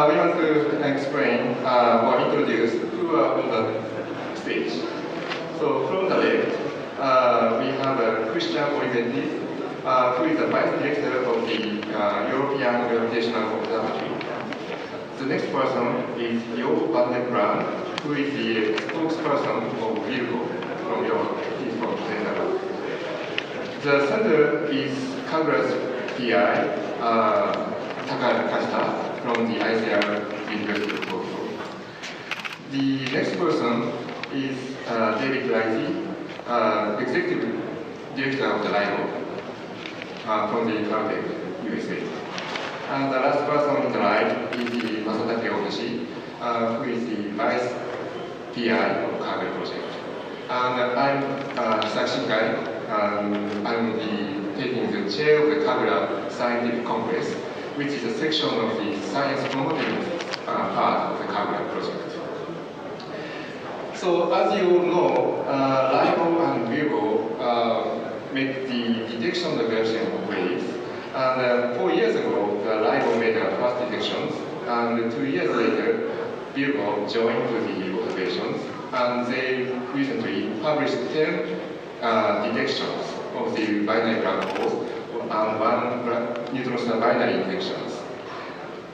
we want to explain or introduce who are on the stage. So from the left, we have Christian Olivetti, who is the Vice Director of the European Gravitational Observatory. The next person is Jo van den Brand, who is the spokesperson of Virgo from Europe. He's from Netherlands. The center is KAGRA's PI, Kagra from the ICR University of Tokyo. The next person is H.Reitze, Executive Director of the LIGO from the Caltech, USA. And the last person on the right is the Masatake Ohashi, who is the Vice PI of KAGRA project. And I'm Sashi Kai. I'm taking the chair of the KAGRA Scientific Congress, which is a section of the science promoting part of the KAGRA project. So as you all know, LIGO and Virgo make the detection of the gravitational waves. And 4 years ago, the LIGO made the first detections, and 2 years later, Virgo joined to the observations, and they recently published 10 detections of the binary black holes and 1 neutron star binary detections.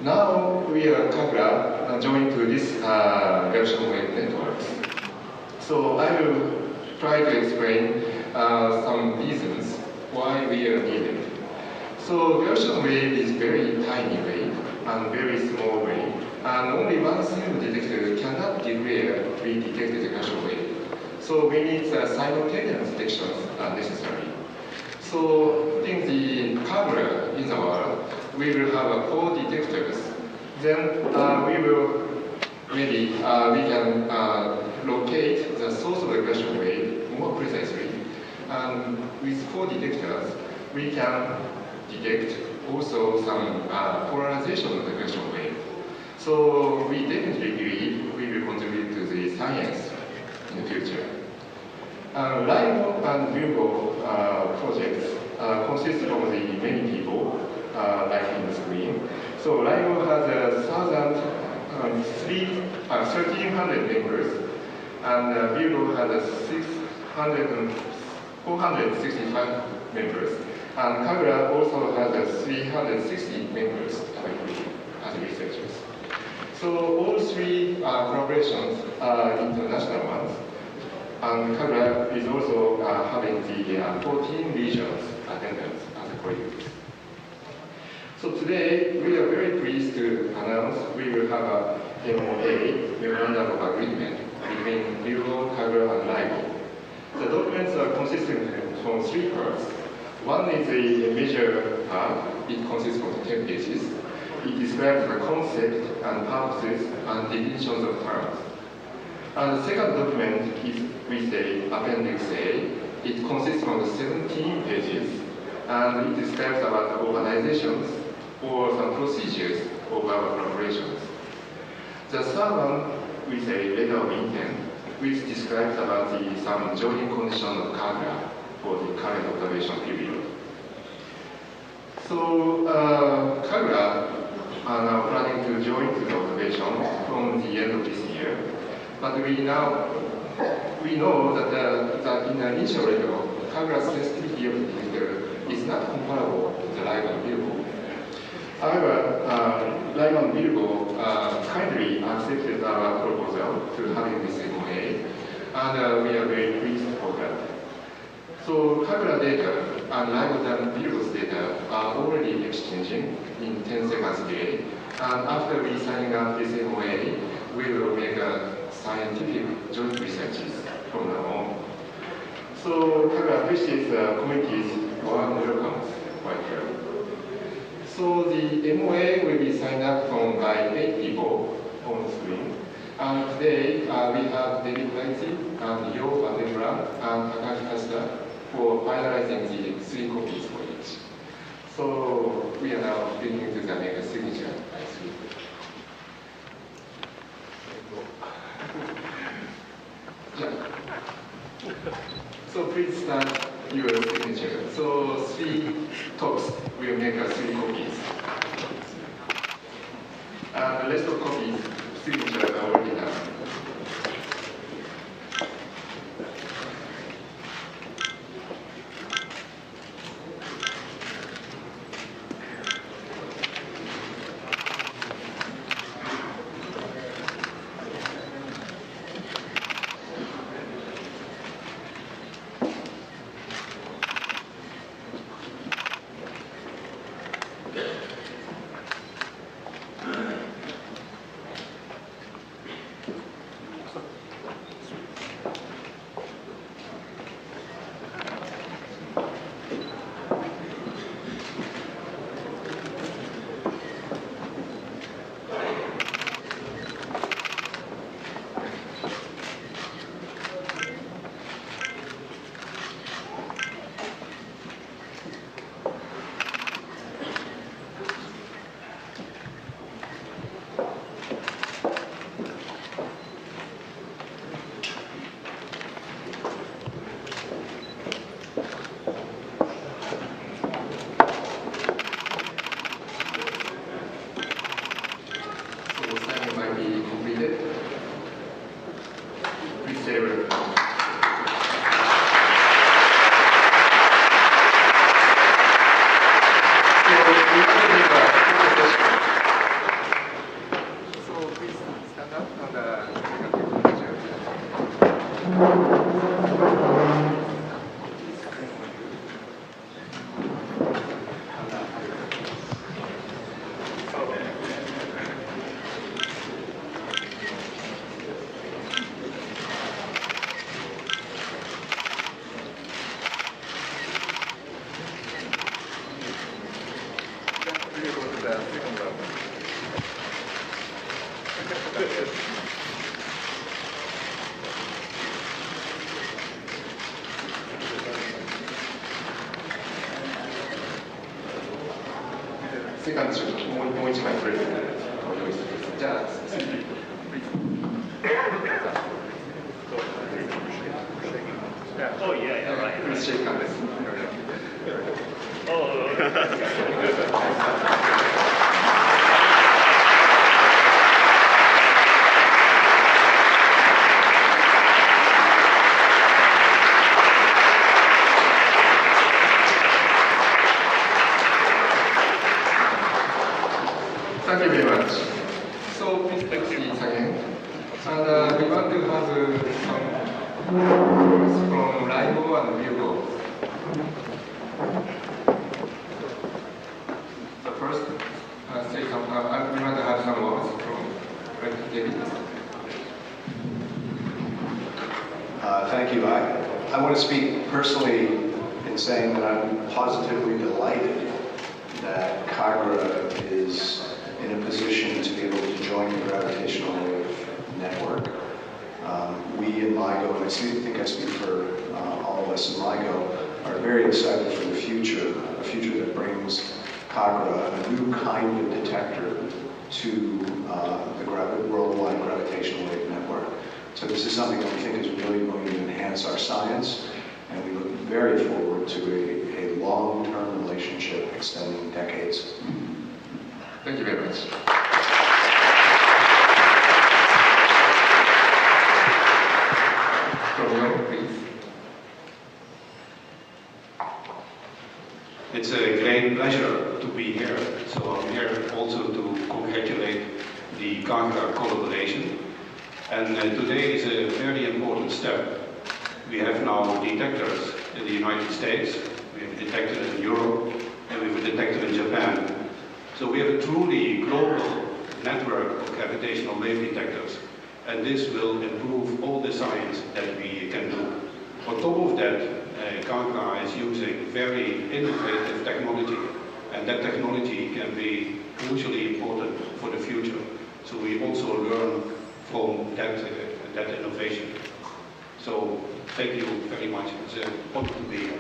Now we are KAGRA joined to this gravitational wave networks. So I will try to explain some reasons why we are needed. So gravitational wave is very tiny wave and very small wave, and only one single detector cannot declare we detected the gravitational wave. So we need simultaneous detections necessary. So in the KAGRA in the world, we will have 4 detectors. Then we will maybe we can locate the source of the gravitational wave more precisely. And with 4 detectors, we can detect also some polarization of the gravitational wave. So we definitely believe we will contribute to the science in the future. LIGO and Virgo projects consist of the many people, like in the screen. So LIGO has 1,300 members, and Virgo has 465 members. And KAGRA also has 360 members as researchers. So all 3 collaborations are international ones. And KAGRA is also having the 14 regions attendance as a colleagues. So today we are very pleased to announce we will have a MOA, Memorandum of Agreement, between Ligo, KAGRA, and LIGO. The documents are consisting from 3 parts. One is a major part. It consists of 10 pages. It describes the concept and purposes and definitions of terms. And the second document is with the Appendix A. It consists of 17 pages, and it describes about organizations or some procedures of our collaborations. The third one with a letter of intent, which describes about some joining condition of KAGRA for the current observation period. So KAGRA are now planning to join to the observation from the end of this year. But we know that in the initial level, KAGRA's sensitivity of the detector is not comparable to the LIGO and Virgo. However, LIGO and Virgo kindly accepted our proposal to having this MOA, and we are very pleased for that. So KAGRA data and LIGO and Virgo's data are already exchanging in 10 seconds delay, and after we signing up this MOA, we will make a scientific joint researches from now on. So KAGRA appreciates the committee's warm welcome quite well. So the MOA will be signed up from by 8 people on the screen. And today we have H.Reitze and Jo van den Brand and Kaga for finalizing the 3 copies for each. So we are now beginning to make a signature by 3. So please start your signature. So 3 talks will make 3 copies. And the rest of copies, signatures are already done.セカンドショット、もう一枚取れるので、用意してください。じゃあ、please shake handsです。Thank you very much. So please take seats again. And we want to have some words from Ligo and Virgo. So first, say some. We want to have some words from David. Thank you. I want to speak personally in saying that I'm positively delighted that KAGRA is in a position to be able to join the gravitational wave network. We in LIGO, and I think I speak for all of us in LIGO, are very excited for the future, a future that brings KAGRA, a new kind of detector, to the worldwide gravitational wave network. So this is something that we think is really going to enhance our science, and we look very forward to a long-term relationship extending decades. Thank you very much. Romeo, please. It's a great pleasure to be here. So I'm here also to congratulate the KAGRA collaboration. And today is a very important step. We have now detectors in the United States, we have a detector in Europe, and we have a detector in Japan. So we have a truly global network of gravitational wave detectors, and this will improve all the science that we can do. On top of that, KAGRA is using very innovative technology, and that technology can be crucially important for the future. So we also learn from that innovation. So thank you very much. It's an honor to be here.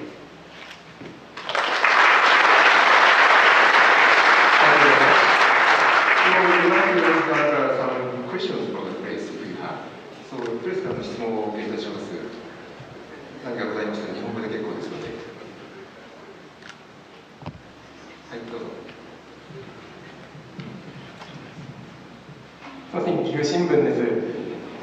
We would like to answer some questions from the press if you have. So, プレスからの質問をお受けいたします。何かございましたら日本語で結構ですので。はい、どうぞ。すみません、岐阜新聞です。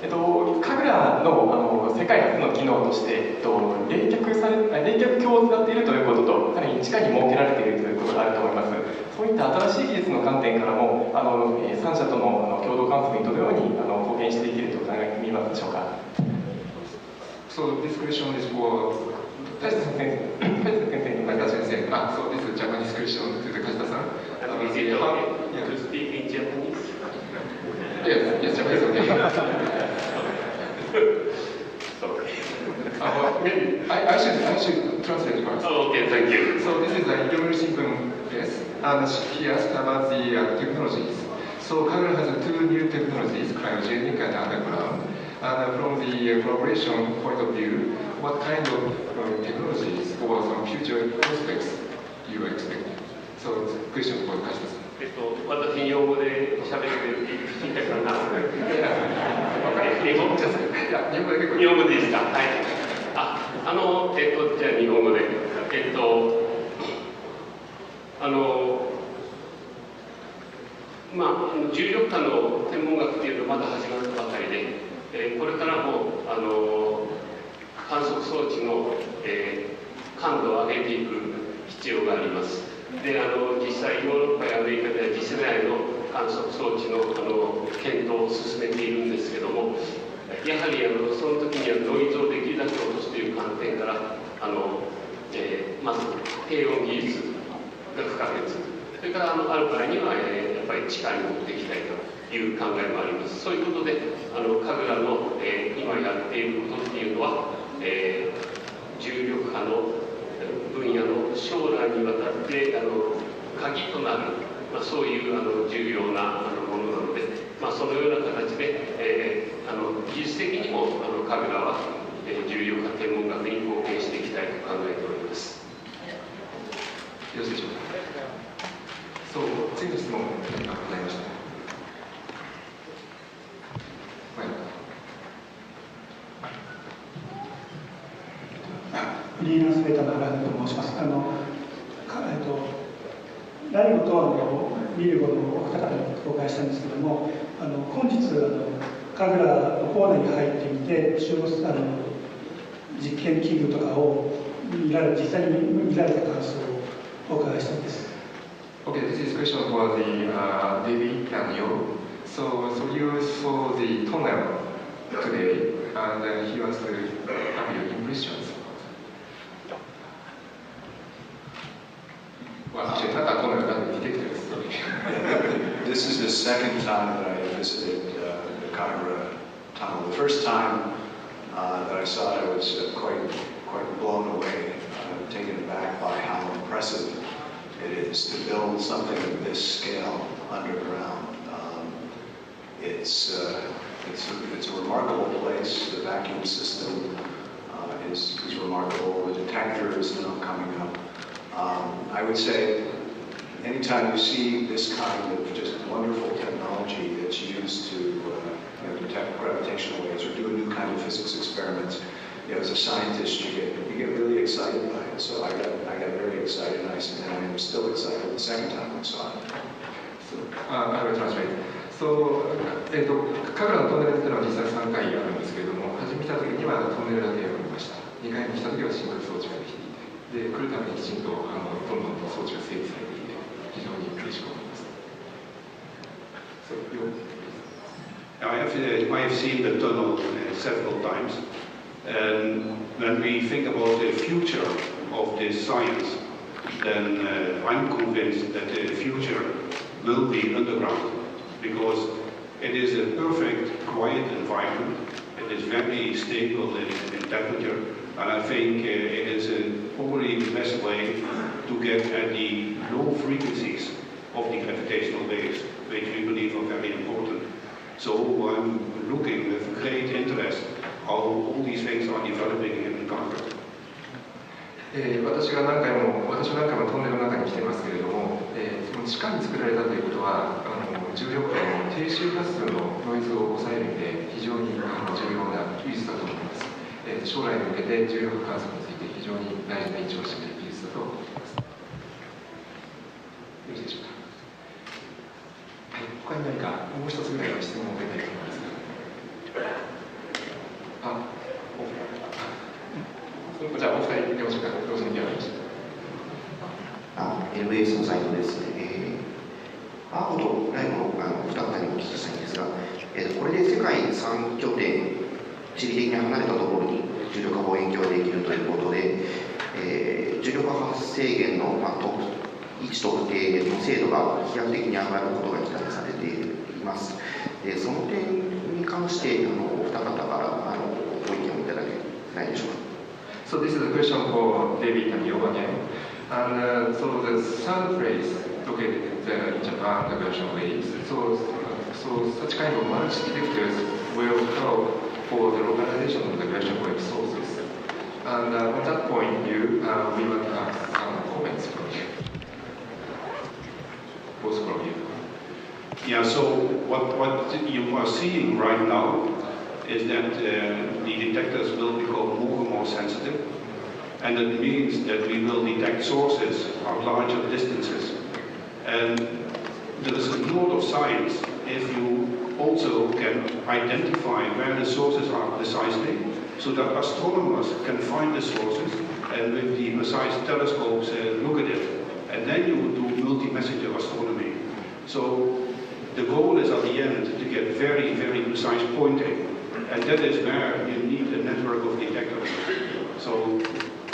KAGRAの世界初の機能として、冷却鏡を使っているということと、さらに地下に設けられているということがあると思います。そういった新しい技術の観点からも、3社との共同観測にどのように貢献していけると考えてみますでしょうか。So this question is for 梶田先生。So this is Japanese question to the Kajita-san. Is it okay to speak in Japanese? Yes, Japanese okay. Sorry. Maybe I should translate first. Oh, okay, thank you. So this is a Yomiuri Shimbun, yes, and he asked about the technologies. So KAGRA has two new technologies, cryogenic and underground. And from the collaboration point of view, what kind of technologies or some future prospects you expect? So it's a question for Kajita-san. 私日本語で喋って聞いたかな。日本語だけ日本語でいいですか。はい。じゃあ日本語で。重力波の天文学っていうのはまだ始まったばかりで、これからも観測装置の、感度を上げていく必要があります。で実際ヨーロッパやアメリカでは次世代の観測装置の検討を進めているんですけども、やはりその時にはノイズをできるだけ落とすという観点からまず低温技術が不可欠、それからある場合には、やっぱり地下に持っていきたいという考えもあります。そういうことでKAGRAの、今やっていることっていうのは、重力波の分野の将来にわたって鍵となる、そういう重要なものなので、そのような形で、技術的にもKAGRAは重力波天文学に貢献していきたいと考えております。よろしいでしょうか。そう、次の質問がございました。フリーランスデータの原田と申します。LIGOとVIRGOのお二方にお伺いしたんですけども、本日KAGRAのコーナーに入ってみて、実験器具とかを実際に見られた感想をお伺いしたいです。Okay, this is a question for the David and you. So you saw the tunnel today, and he wants to have your impressions. Well, actually, not a tunnel, but a detector. This is the second time that I visited the KAGRA tunnel. The first time that I saw it, I was quite blown away, taken aback by how impressive it is to build something of this scale underground. It's a remarkable place. The vacuum system is remarkable. The detector is now coming up. I would say anytime you see this kind of just wonderful technology that's used to detect gravitational waves or do a new kind of physics experiments, as a scientist, you get really excited by it. So I got very excited, and I am still excited the second time I saw it. So, I will translate. So, KAGRAのトンネルっていうのは実際3回あるんですけれども、初め見た時にはトンネルだけを見ました。2回目来た時はシングル装置ができていて、で来るためにきちんとどんどんと装置が整備されていて、非常に嬉しく思います。So, I have seen the tunnel several times. And when we think about the future of this science, then I'm convinced that the future will be underground, because it is a perfect, quiet environment. It is very stable in temperature, and I think it is probably the best way to get at the low frequencies of the gravitational waves, which we believe are very important. So I'm looking with great interest how all these things are developing in KAGRA. 私は何回もトンネルの中に来てますけれども、その地下に作られたということは重力波の低周波数のノイズを抑える意味で非常に重要な技術だと思います。将来に向けて重力観測について非常に大事な位置を占める技術だと思っています。よろしいでしょうか。はい、他に何かかもう一つぐらいの質問を受けたいと思います。じゃあお二人出ましょうか。同時にお願いします。LS のサイトですね。アーゴとライゴの2方にお聞きしたいんですが、これで世界3拠点、地理的に離れたところに重力波望遠鏡ができるということで、重力波発生源の、位置特定の精度が飛躍的に上がることが期待されています。その点に関して、お二方からご意見をいただけないでしょうか。So this is a question for David and you again. And so the third place located in Japan, the version waves. So such kind of multi-detectors will help for the localization of the version wave sources. And on that point, we want to have some comments from you. Both from you. Yeah, so what you are seeing right now is that the detectors will become more and more sensitive, and it means that we will detect sources at larger distances. And there is a lot of science if you also can identify where the sources are precisely, so that astronomers can find the sources and with the precise telescopes look at it. And then you would do multi-messenger astronomy. So the goal is at the end to get very, very precise pointing. And that is where you need a network of detectors. So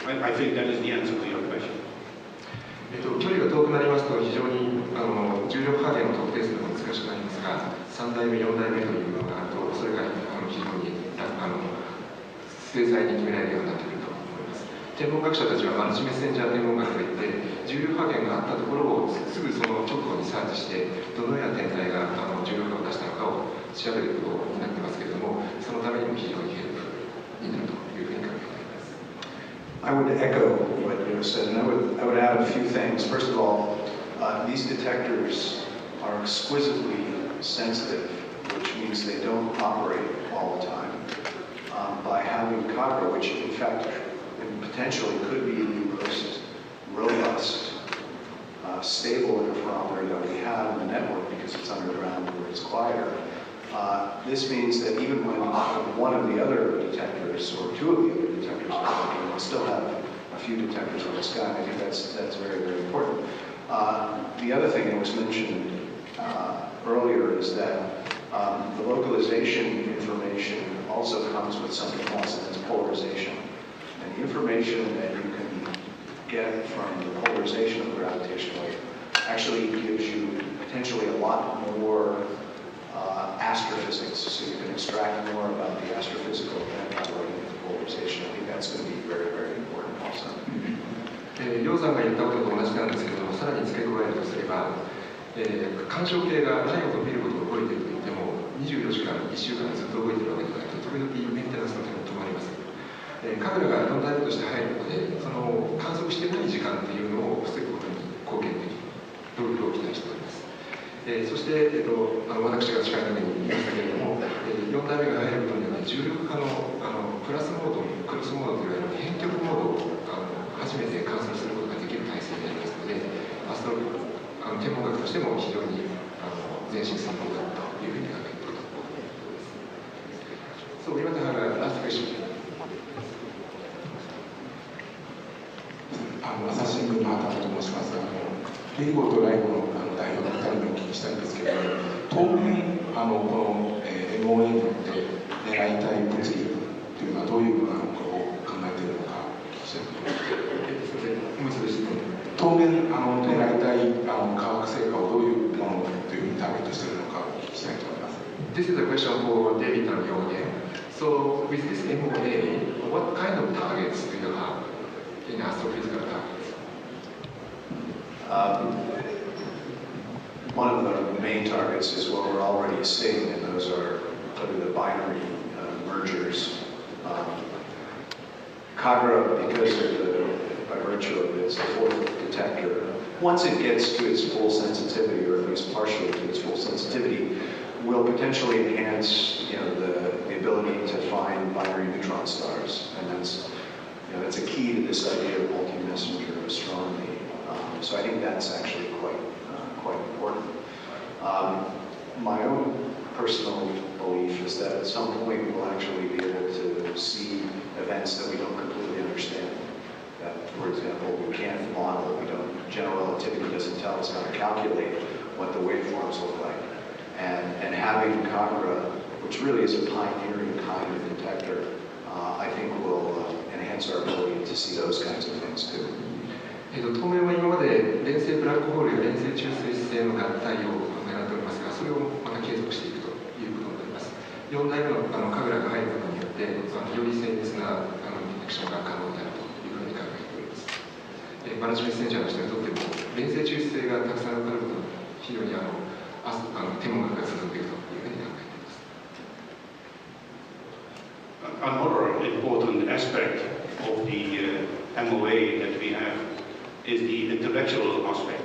I think that is the answer to your question. 距離が遠くなりますと非常に重力波源を特定するのが難しくなりますが、3代目、4代目というのがあると、それが非常に精細に決められるようになってくると思います。天文学者たちはマルチメッセンジャー天文学といって、重力波源があったところをすぐその直後にサーチして、どのような天体が重力波を出したのかを調べることになってますけれども、そのためにも非常にヘルプになるというふうに考えています。I would echo what you said, and I would add a few things. First of all, these detectors are exquisitely sensitive, which means they don't operate all the time. By having KAGRA, which in fact potentially could be the most robust, stable interferometer that we have in the network because it's underground where it's quieter. This means that even when one of the other detectors or two of the other detectors are working, we'll still have a few detectors in the sky. I think that's very, very important. The other thing that was mentioned earlier is that the localization information also comes with something else, and that's polarization. And the information that you can get from the polarization of the gravitational wave actually gives you potentially a lot more astrophysics, so you can extract more about the astrophysical event by looking at the polarization. I think that's going to be very, very important also. りょうさんが言ったことと同じなんですけども、さらに付け加えるとすれば、干渉計がライゴとビルゴと動いているといっても、24時間、1週間ずっと動いているわけではなくて、時々メンテナンスのために止まります。カグラが4代目として入ることで、その観測してない時間っていうのを防ぐことに貢献できるということを期待しております。そして、私が近いために言いましたけれども、4代目が入ることによって重力波のプラスモード、クロスモードといわれる変極モードを初めて観測することができる体制になりますので、天文学としても非常に前進することだというふうに考えていると思います。So we want to have a last question. 朝日新聞の畑と申しますが、リゴとライゴの代表の2人にお聞きしたいんですけれども、当面この MOA によって狙いたい物理というのはどういうものなのかを考えているのかお聞きしたいと思います。当面狙いたい科学成果をどういうものというふうにターゲットしているのかお聞きしたいと思います。This is a question for David and you again. So with this MOA, what kind of targets do you have in astrophysical targets? One of the main targets is what we're already seeing, and those are the binary mergers. KAGRA, because by virtue of its fourth detector, once it gets to its full sensitivity, or at least partially to its full sensitivity, will potentially enhance, the ability to find binary neutron stars, and that's a key to this idea of multi-messenger astronomy. So I think that's actually quite important. my own personal belief is that at some point we'll actually be able to see events that we don't completely understand. That, for example, we can't model, general relativity doesn't tell us how to calculate what the waveforms look like. And having KAGRA, which really is a pioneering kind of detector, I think will enhance our ability to see those kinds of things too. 当面は今まで連星ブラックホールや連星中性子星の合体を狙っておりますが、それをまた継続していくということになります。4代目のKAGRAが入ることによって、より精密なディテクションが可能になるというふうに考えております。マルチメッセンジャーの人にとっても、連星中子星がたくさん分かることは非常に天文学が進んでいくというふうに考えています。Another important aspect of the MOA that we have is the intellectual aspect.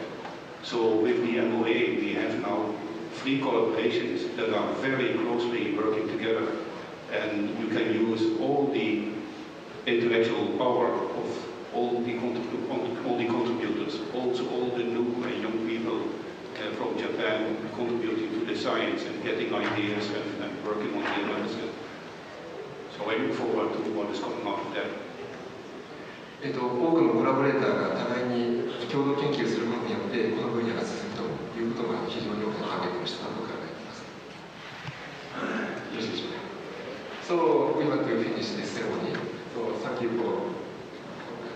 So with the MOA we have now 3 collaborations that are very closely working together, and you can use all the intellectual power of all the contributors, also all the new young people from Japan contributing to the science and getting ideas and working on the analysis. So I look forward to what is coming after that. 多くのコラボレーターが互いに共同研究することによってこの分野が進むということが非常に大きなターゲットの一つだと考えています。よろしいでしょうか。So we want to finish this ceremony. So thank you for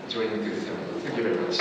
joining this ceremony. Thank you very much.